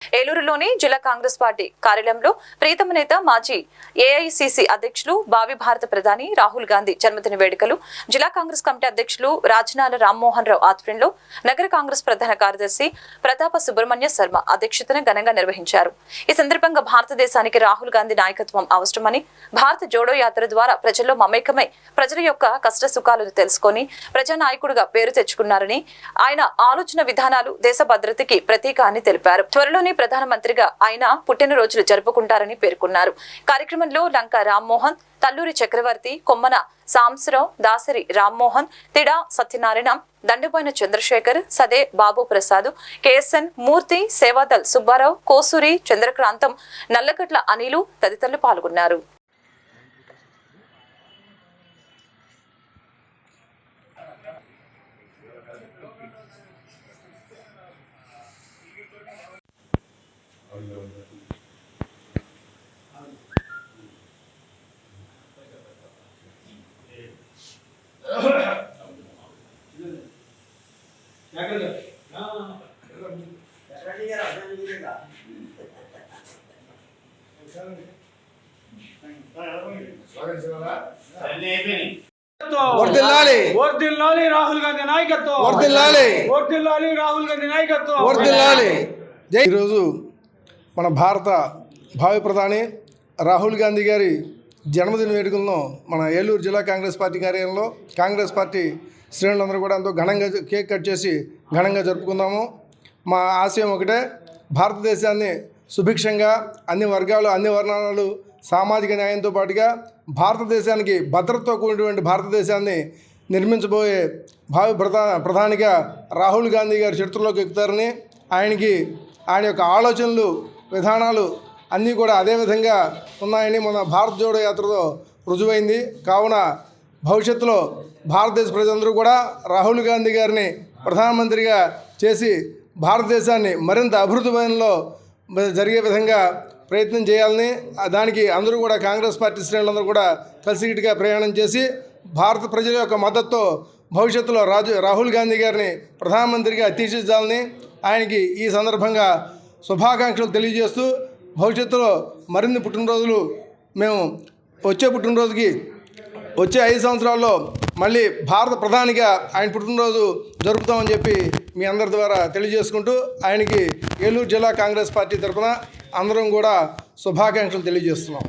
ఏలూరులోని జిల్లా కాంగ్రెస్ పార్టీ కార్యాలయంలో ప్రీతమ నేత మాజీ ఏఐసిసి అధ్యక్షులు భావి భారత ప్రధాని రాహుల్ గాంధీ జన్మదిన వేడుకలు జిల్లా కాంగ్రెస్ కమిటీ అధ్యక్షులు రాజనాల రామ్మోహన్ రావు ఆధ్వర్యంలో నగర కాంగ్రెస్ ప్రధాన కార్యదర్శి ప్రతాప సుబ్రహ్మణ్య శర్మ అధ్యక్షతన ఘనంగా నిర్వహించారు. ఈ సందర్భంగా భారతదేశానికి రాహుల్ గాంధీ నాయకత్వం అవసరమని, భారత జోడో యాత్ర ద్వారా ప్రజల్లో మమేకమై ప్రజల యొక్క కష్ట సుఖాలను తెలుసుకొని ప్రజానాయకుడిగా పేరు తెచ్చుకున్నారని, ఆయన ఆలోచన విధానాలు దేశ భద్రతకి ప్రతీక అని తెలిపారు. త్వరలోనే ప్రధానమంత్రిగా ఆయన పుట్టినరోజులు జరుపుకుంటారని పేర్కొన్నారు. కార్యక్రమంలో లంక రామ్మోహన్, తల్లూరి చక్రవర్తి, కొమ్మన సాంసరావు, దాసరి రామ్మోహన్, తిడా సత్యనారాయణ, దండబోయిన చంద్రశేఖర్, సదే బాబు ప్రసాద్, కేఎస్ఎన్ మూర్తి, సేవాదల్ సుబ్బారావు, కోసూరి చంద్రక్రాంతం, నల్లగడ్ల అనిలు తదితరులు పాల్గొన్నారు. వర్ధిల్లాలి రాహుల్ గాంధీ నాయకత్వం. వర్ధిల్లాలి రాహుల్ గాంధీ నాయకత్వం. ఈరోజు మన భారత భావి ప్రధాని రాహుల్ గాంధీ గారి జన్మదిన వేడుకలను మన ఏలూరు జిల్లా కాంగ్రెస్ పార్టీ కార్యాలయంలో కాంగ్రెస్ పార్టీ శ్రేణులందరూ కూడా ఎంతో ఘనంగా కేక్ కట్ చేసి ఘనంగా జరుపుకుందాము. మా ఆశయం ఒకటే, భారతదేశాన్ని సుభిక్షంగా అన్ని వర్గాలు, అన్ని వర్ణాలు, సామాజిక న్యాయంతో పాటుగా భారతదేశానికి భద్రతతో కూడినటువంటి భారతదేశాన్ని నిర్మించబోయే భావి ప్రధానిగా రాహుల్ గాంధీ గారు చరిత్రలోకి ఎక్కుతారని, ఆయన యొక్క ఆలోచనలు, విధానాలు అన్నీ కూడా అదే విధంగా ఉన్నాయని మన భారత్ జోడో యాత్రలో రుజువైంది. కావున భవిష్యత్తులో భారతదేశ ప్రజలందరూ కూడా రాహుల్ గాంధీ గారిని ప్రధానమంత్రిగా చేసి భారతదేశాన్ని మరింత అభివృద్ధి పదంలో జరిగే విధంగా ప్రయత్నం చేయాలని, దానికి అందరూ కూడా కాంగ్రెస్ పార్టీ శ్రేణులందరూ కూడా కలిసికట్టుగా ప్రయాణం చేసి భారత ప్రజల యొక్క మద్దతుతో భవిష్యత్తులో రాహుల్ గాంధీ గారిని ప్రధానమంత్రిగా తీర్చిదిద్దాలని ఆయనకి ఈ సందర్భంగా శుభాకాంక్షలు తెలియజేస్తూ, భవిష్యత్తులో మరిన్ని పుట్టినరోజులు మేము వచ్చే 5 సంవత్సరాల్లో మళ్ళీ భారత ప్రధానిగా ఆయన పుట్టినరోజు జరుపుతామని చెప్పి మీ అందరి ద్వారా తెలియజేసుకుంటూ ఆయనకి ఏలూరు జిల్లా కాంగ్రెస్ పార్టీ తరఫున అందరం కూడా శుభాకాంక్షలు తెలియజేస్తున్నాం.